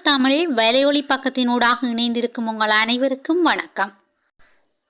தமிழ் வலையொலி பக்கத்தினூடாக இணைந்திருக்கும் உங்கள் அனைவருக்கும் வணக்கம்.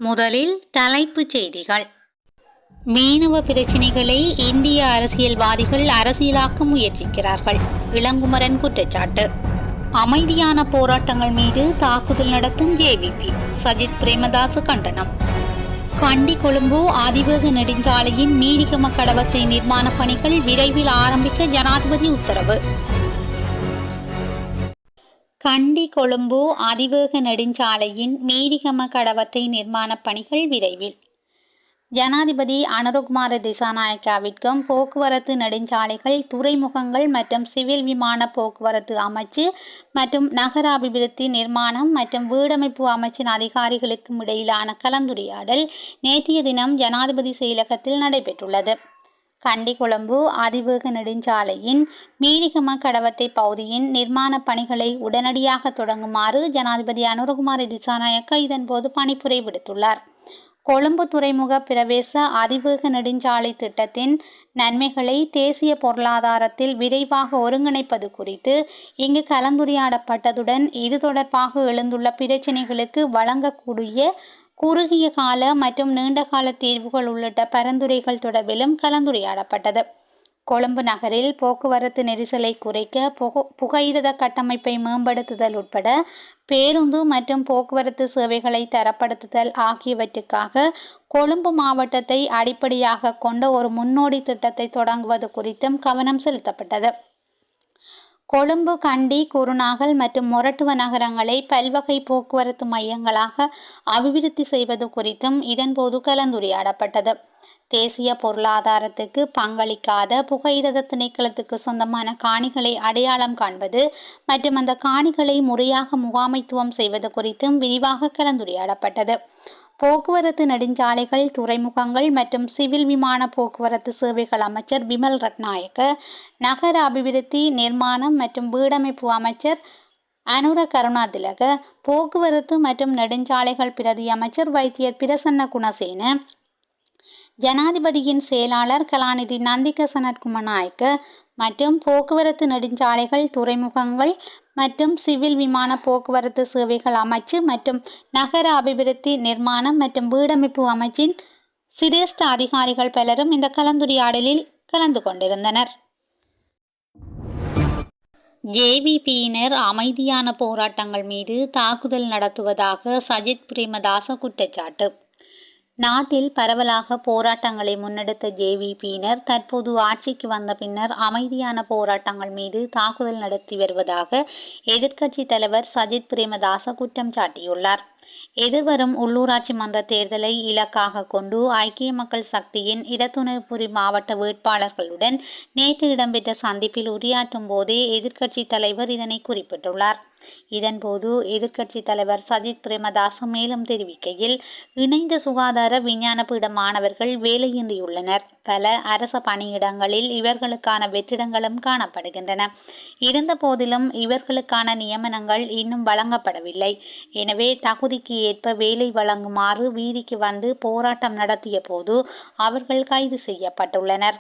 முதலில் தலைப்புச் செய்திகள். மீனவ பிரச்சினைகளை இந்திய அரசியல்வாதிகள் அரசியலாக்க முயற்சிக்கிறார்கள். இளங்குமரன் குற்றச்சாட்டு. அமைதியான போராட்டங்கள் மீது தாக்குதல் நடத்தும் ஜேவிபி. சஜித் பிரேமதாச கண்டனம். கண்டி கொழும்பு அதிவேக நெடுஞ்சாலையின் மீரிகம கடவத்தை நிர்மாண பணிகள் விரைவில் ஆரம்பிக்க ஜனாதிபதி உத்தரவு. கண்டி கொழும்பு அதிவேக நெடுஞ்சாலையின் மீரிகம கடவத்தை நிர்மாண பணிகள் விரைவில். ஜனாதிபதி அனுரகுமார திசாநாயக்காவிற்கும் போக்குவரத்து நெடுஞ்சாலைகள், துறைமுகங்கள் மற்றும் சிவில் விமான போக்குவரத்து அமைச்சு மற்றும் நகர அபிவிருத்தி, நிர்மாணம் மற்றும் வீடமைப்பு அமைச்சின் அதிகாரிகளுக்கும் இடையிலான கலந்துரையாடல் நேற்றைய தினம் ஜனாதிபதி செயலகத்தில் நடைபெற்றுள்ளது. கண்டி கொழும்பு அதிவேக நெடுஞ்சாலையின் மீரிகம கடவத்தை பகுதியின் நிர்மாண பணிகளை உடனடியாக தொடங்குமாறு ஜனாதிபதி அனுரகுமார திசாநாயக்க இதன்போது பணிப்புரை விடுத்துள்ளார். கொழும்பு துறைமுக பிரவேச அதிவேக நெடுஞ்சாலை திட்டத்தின் நன்மைகளை தேசிய பொருளாதாரத்தில் விரைவாக ஒருங்கிணைப்பது குறித்து இங்கு கலந்துரையாடப்பட்டதுடன் இது தொடர்பாக எழுந்துள்ள பிரச்சினைகளுக்கு வழங்கக்கூடிய குறுகிய கால மற்றும் நீண்டகால தீர்வுகள் உள்ளிட்ட பரிந்துரைகள் தொடர்பிலும் கலந்துரையாடப்பட்டது. கொழும்பு நகரில் போக்குவரத்து நெரிசலை குறைக்க புகையிரத கட்டமைப்பை மேம்படுத்துதல் உட்பட பேருந்து மற்றும் போக்குவரத்து சேவைகளை தரப்படுத்துதல் ஆகியவற்றுக்காக கொழும்பு மாவட்டத்தை அடிப்படையாக கொண்ட ஒரு முன்னோடி திட்டத்தை தொடங்குவது குறித்தும் கவனம் செலுத்தப்பட்டது. கொழும்பு, கண்டி, குருநாகல் மற்றும் மொரட்டுவ நகரங்களை பல்வகை போக்குவரத்து மையங்களாக அபிவிருத்தி செய்வது குறித்தும் இதன்போது கலந்துரையாடப்பட்டது. தேசிய பொருளாதாரத்துக்கு பங்களிக்காத புகையிரத திணைக்களத்துக்கு சொந்தமான காணிகளை அடையாளம் காண்பது மற்றும் அந்த காணிகளை முறையாக முகாமைத்துவம் செய்வது குறித்தும் விரிவாக கலந்துரையாடப்பட்டது. போக்குவரத்து நெடுஞ்சாலைகள், துறைமுகங்கள் மற்றும் சிவில் விமான போக்குவரத்து சேவைகள் அமைச்சர் விமல் ரட்நாயக்க, நகர அபிவிருத்தி, நிர்மாணம் மற்றும் வீடமைப்பு அமைச்சர் அனுர கருணாதிலக, போக்குவரத்து மற்றும் நெடுஞ்சாலைகள் பிரதி அமைச்சர் வைத்தியர் பிரசன்ன குணசேன, ஜனாதிபதியின் செயலாளர் கலாநிதி நந்திக சனத்குமாரநாயக்க மற்றும் போக்குவரத்து நெடுஞ்சாலைகள், துறைமுகங்கள் மற்றும் சிவில் விமான போக்குவரத்து சேவைகள் அமைச்சு மற்றும் நகர அபிவிருத்தி, நிர்மாணம் மற்றும் வீடமைப்பு அமைச்சின் சிரேஷ்ட அதிகாரிகள் பலரும் இந்த கலந்துரையாடலில் கலந்து கொண்டிருந்தனர். ஜேவிபியினர் அமைதியான போராட்டங்கள் மீது தாக்குதல் நடத்துவதாக சஜித் பிரேமதாச குற்றச்சாட்டு. நாட்டில் பரவலாக போராட்டங்களை முன்னெடுத்த ஜேவிபியினர் தற்போது ஆட்சிக்கு வந்த பின்னர் அமைதியான போராட்டங்கள் மீது தாக்குதல் நடத்தி வருவதாக எதிர்க்கட்சி தலைவர் சஜித் பிரேமதாச குற்றம் சாட்டியுள்ளார். எதிர்வரும் உள்ளூராட்சி மன்ற தேர்தலை இலக்காக கொண்டு ஐக்கிய மக்கள் சக்தியின் இடதுணைப்புரி மாவட்ட வேட்பாளர்களுடன் நேற்று இடம்பெற்ற சந்திப்பில் உரையாற்றும் போதே எதிர்க்கட்சி தலைவர் இதனை குறிப்பிட்டுள்ளார். இதன்போது எதிர்க்கட்சி தலைவர் சஜித் பிரேமதாச மேலும் தெரிவிக்கையில், இணைந்த சுகாதார விஞ்ஞான பீட மாணவர்கள் வேலையின்றியுள்ளனர். பல அரச பணியிடங்களில் இவர்களுக்கான வெற்றிடங்களும் காணப்படுகின்றன. இருந்த போதிலும் இவர்களுக்கான நியமனங்கள் இன்னும் வழங்கப்படவில்லை. எனவே தகுதிக்கு ஏற்ப வேலை வழங்குமாறு வீதிக்கு வந்து போராட்டம் நடத்திய போது அவர்கள் கைது செய்யப்பட்டுள்ளனர்.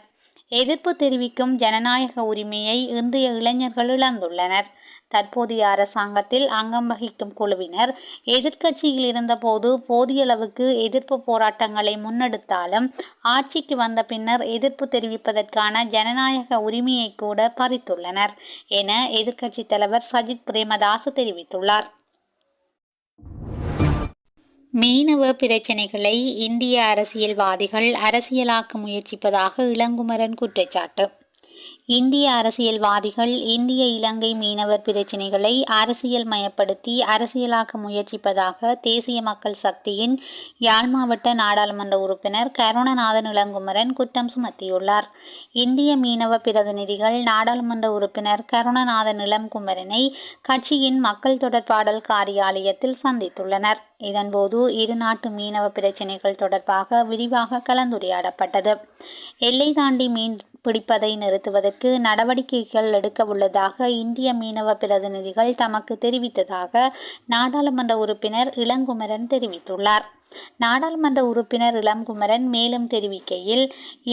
எதிர்ப்பு தெரிவிக்கும் ஜனநாயக உரிமையை இன்றைய இளைஞர்கள் இழந்துள்ளனர். தற்போதைய அரசாங்கத்தில் அங்கம் வகிக்கும் குழுவினர் எதிர்க்கட்சியில் இருந்தபோது போதியளவுக்கு எதிர்ப்பு போராட்டங்களை முன்னெடுத்தாலும் ஆட்சிக்கு வந்த பின்னர் எதிர்ப்பு தெரிவிப்பதற்கான ஜனநாயக உரிமையை கூட பறித்துள்ளனர் என எதிர்க்கட்சி தலைவர் சஜித் பிரேமதாச தெரிவித்துள்ளார். மீனவ பிரச்சினைகளை இந்திய அரசியல்வாதிகள் அரசியலாக்க முயற்சிப்பதாக இளங்குமரன் குற்றச்சாட்டு. இந்திய அரசியல்வாதிகள் இந்திய இலங்கை மீனவர் பிரச்சினைகளை அரசியல் மயப்படுத்தி அரசியலாக்க முயற்சிப்பதாக தேசிய மக்கள் சக்தியின் யாழ் மாவட்ட நாடாளுமன்ற உறுப்பினர் கருணநாதன் இளங்குமரன் குற்றம் சுமத்தியுள்ளார். இந்திய மீனவ பிரதிநிதிகள் நாடாளுமன்ற உறுப்பினர் கருணநாதன் இளங்குமரனை கட்சியின் மக்கள் தொடர்பாடல் காரியாலயத்தில் சந்தித்துள்ளனர். இதன்போது இரு நாட்டு மீனவ பிரச்சினைகள் தொடர்பாக விரிவாக கலந்துரையாடப்பட்டது. எல்லை தாண்டி மீன் பிடிப்பதை நிறுத்துவதற்கு நடவடிக்கைகள் எடுக்க உள்ளதாக இந்திய மீனவ பிரதிநிதிகள் தமக்கு தெரிவித்ததாக நாடாளுமன்ற உறுப்பினர் இளங்குமரன் தெரிவித்துள்ளார். நாடாளுமன்ற உறுப்பினர் இளம்குமரன் மேலும் தெரிவிக்கையில்,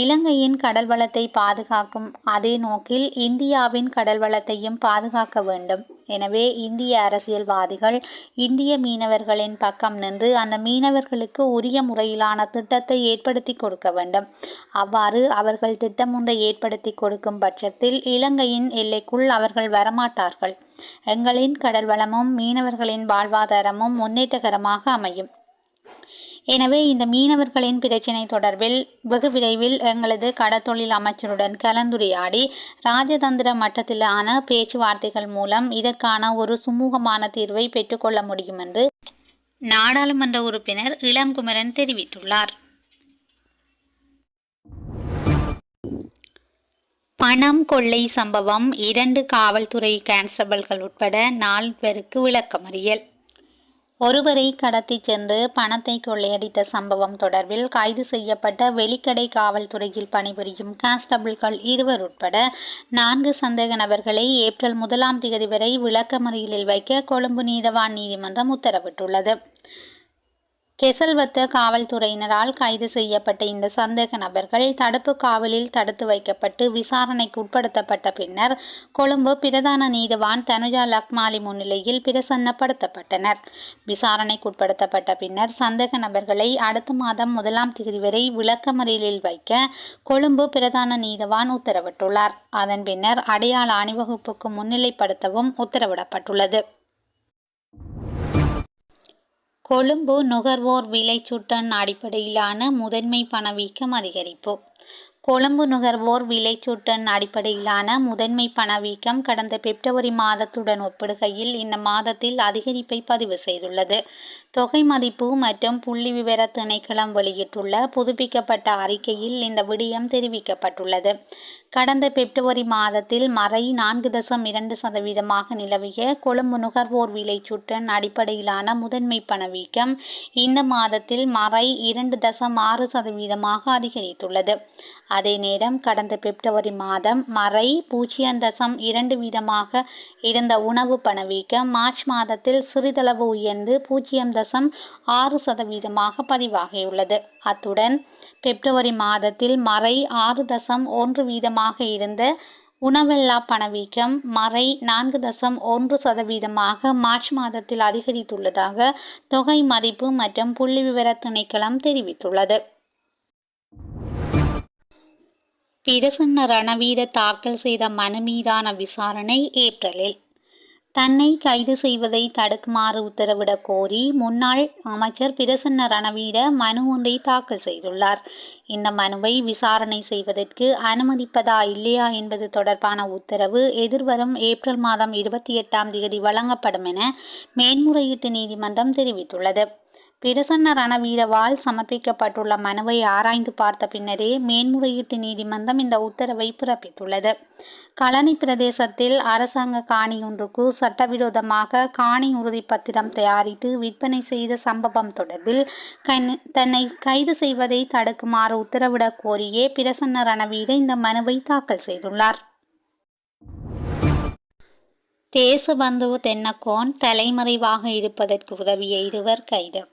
இலங்கையின் கடல் வளத்தை பாதுகாக்கும் அதே நோக்கில் இந்தியாவின் கடல் வளத்தையும் பாதுகாக்க வேண்டும். எனவே இந்திய அரசியல்வாதிகள் இந்திய மீனவர்களின் பக்கம் நின்று அந்த மீனவர்களுக்கு உரிய முறையிலான திட்டத்தை ஏற்படுத்தி கொடுக்க வேண்டும். அவ்வாறு அவர்கள் திட்டம் ஒன்றை ஏற்படுத்தி கொடுக்கும் பட்சத்தில் இலங்கையின் எல்லைக்குள் அவர்கள் வரமாட்டார்கள். எங்களின் கடல் வளமும் மீனவர்களின் வாழ்வாதாரமும் முன்னேற்றகரமாக அமையும். எனவே இந்த மீனவர்களின் பிரச்சினை தொடர்பில் வெகு விரைவில் எங்களது கடற்தொழில் அமைச்சருடன் கலந்துரையாடி ராஜதந்திர மட்டத்திலான பேச்சுவார்த்தைகள் மூலம் இதற்கான ஒரு சுமூகமான தீர்வை பெற்றுக்கொள்ள முடியும் என்று நாடாளுமன்ற உறுப்பினர் இளம்குமரன் தெரிவித்துள்ளார். பணம் கொள்ளை சம்பவம் 2 காவல்துறை கான்ஸ்டபிள்கள் உட்பட 4 விளக்கமறியல். ஒருவரை கடத்தி சென்று பணத்தை கொள்ளையடித்த சம்பவம் தொடர்பில் கைது செய்யப்பட்ட வெலிக்கடை காவல்துறையில் பணிபுரியும் கான்ஸ்டபிள்கள் 2 உட்பட 4 சந்தேக நபர்களை ஏப்ரல் 1 வரை விளக்கமறியலில் வைக்க கொழும்பு நீதவான் நீதிமன்றம் உத்தரவிட்டுள்ளது. கெசல்வத்த காவல்துறையினரால் கைது செய்யப்பட்ட இந்த சந்தேக நபர்கள் தடுப்பு காவலில் தடுத்து வைக்கப்பட்டு விசாரணைக்கு உட்படுத்தப்பட்ட பின்னர் கொழும்பு பிரதான நீதவான் தனுஜா லக்மாலி முன்னிலையில் பிரசன்னப்படுத்தப்பட்டனர். விசாரணைக்குட்படுத்தப்பட்ட பின்னர் சந்தேக நபர்களை அடுத்த மாதம் 1 வரை விளக்கமறியலில் வைக்க கொழும்பு பிரதான நீதவான் உத்தரவிட்டுள்ளார். அதன் பின்னர் அடையாள அணிவகுப்புக்கு முன்னிலைப்படுத்தவும் உத்தரவிடப்பட்டுள்ளது. கொழும்பு நுகர்வோர் விலைச்சுட்டன் அடிப்படையிலான முதன்மை பணவீக்கம் அதிகரிப்பு. கொழும்பு நுகர்வோர் விலைச்சுட்டன் அடிப்படையிலான முதன்மை பணவீக்கம் கடந்த பிப்ரவரி மாதத்துடன் ஒப்பிடுகையில் இந்த மாதத்தில் அதிகரிப்பை பதிவு செய்துள்ளது. தொகை மதிப்பு மற்றும் புள்ளி விவர திணைக்களம் வெளியிட்டுள்ள புதுப்பிக்கப்பட்ட அறிக்கையில் இந்த விடயம் தெரிவிக்கப்பட்டுள்ளது. கடந்த பிப்ரவரி மாதத்தில் மறை 4.2% நிலவிய கொழும்பு நுகர்வோர் விலைச்சுட்டன் அடிப்படையிலான முதன்மை பணவீக்கம் இந்த மாதத்தில் மறை 2.6% அதிகரித்துள்ளது. அதே நேரம் கடந்த பிப்ரவரி மாதம் மறை 0.2% இருந்த உணவு பணவீக்கம் மார்ச் மாதத்தில் சிறிதளவு உயர்ந்து 0.6% பதிவாகியுள்ளது. அத்துடன் பிப்ரவரி மாதத்தில் மறை 6.1% இருந்த உணவல்லா பணவீக்கம் மறை 4.1% மார்ச் மாதத்தில் அதிகரித்துள்ளதாக தொகை மதிப்பு மற்றும் புள்ளி விவர திணைக்களம் தெரிவித்துள்ளது. பிரசன்ன ரணவீர தாக்கல் செய்த மனு மீதான விசாரணை ஏப்ரலில். தன்னை கைது செய்வதை தடுக்குமாறு உத்தரவிடக் கோரி முன்னாள் அமைச்சர் பிரசன்ன ரணவீர மனு ஒன்றை தாக்கல் செய்துள்ளார். இந்த மனுவை விசாரணை செய்வதற்கு அனுமதிப்பதா இல்லையா என்பது தொடர்பான உத்தரவு எதிர்வரும் ஏப்ரல் மாதம் 28 வழங்கப்படும் என மேன்முறையீட்டு நீதிமன்றம் தெரிவித்துள்ளது. பிரசன்ன ரணவீரவால் சமர்ப்பிக்கப்பட்டுள்ள மனுவை ஆராய்ந்து பார்த்த பின்னரே மேன்முறையீட்டு நீதிமன்றம் இந்த உத்தரவை பிறப்பித்துள்ளது. களனி பிரதேசத்தில் அரசாங்க காணி ஒன்றுக்கு சட்டவிரோதமாக காணி உறுதிப்பத்திரம் தயாரித்து விற்பனை செய்த சம்பவம் தொடர்பில் தன்னை கைது செய்வதை தடுக்குமாறு உத்தரவிடக் கோரியே பிரசன்ன ரணவீர இந்த மனுவை தாக்கல் செய்துள்ளார். தேசபந்து தென்னக்கோன் தலைமறைவாக இருப்பதற்கு உதவிய 2 கைது.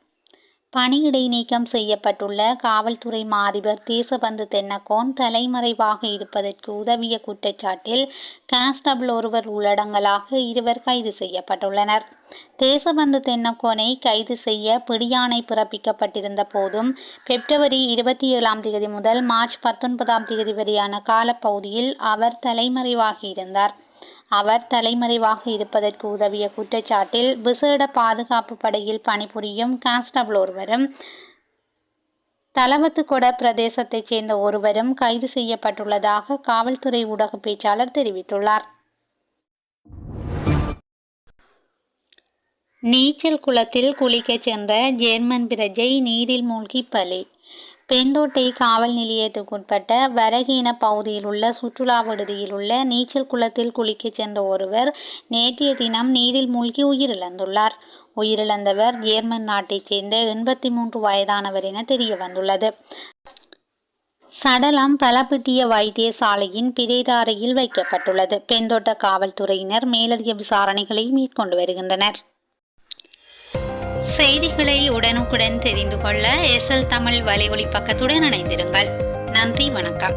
பணியிடை நீக்கம் செய்யப்பட்டுள்ள காவல்துறை மாதிபர் தேசபந்து தென்னக்கோன் தலைமறைவாக இருப்பதற்கு உதவிய குற்றச்சாட்டில் கான்ஸ்டபிள் ஒருவர் உள்ளடங்கலாக 2 கைது செய்யப்பட்டுள்ளனர். தேசபந்து தென்னக்கோனை கைது செய்ய பிடியாணை பிறப்பிக்கப்பட்டிருந்த போதும் பிப்ரவரி 27 முதல் மார்ச் 19 வரையான காலப்பகுதியில் அவர் தலைமறைவாகியிருந்தார். அவர் தலைமறைவாக இருப்பதற்கு உதவிய குற்றச்சாட்டில் விசேட பாதுகாப்பு படையில் பணிபுரியும் கான்ஸ்டபிள் ஒருவரும் தலவத்துகொட பிரதேசத்தைச் சேர்ந்த ஒருவரும் கைது செய்யப்பட்டுள்ளதாக காவல்துறை ஊடக பேச்சாளர் தெரிவித்துள்ளார். நீச்சல் குளத்தில் குளிக்கச் சென்ற ஜேர்மன் பிரஜை நீரில் மூழ்கி பலி. பெந்தோட்டை காவல் நிலையத்துக்குட்பட்ட வரகீன பகுதியில் உள்ள சுற்றுலா விடுதியில் உள்ள நீச்சல் குளத்தில் குளிக்கச் சென்ற ஒருவர் நேற்றைய தினம் நீரில் மூழ்கி உயிரிழந்துள்ளார். உயிரிழந்தவர் ஜேர்மன் நாட்டைச் சேர்ந்த 83 வயதானவர் என தெரிய வந்துள்ளது. சடலம் பலப்பிட்டிய வைத்தியசாலையின் பிரேத அறையில் வைக்கப்பட்டுள்ளது. பெந்தோட்ட காவல்துறையினர் மேலதிக விசாரணைகளை மேற்கொண்டு வருகின்றனர். செய்திகளை உடனுக்குடன் தெரிந்து கொள்ள SL தமிழ் வலையொலி பக்கத்துடன் இணைந்திருங்கள். நன்றி, வணக்கம்.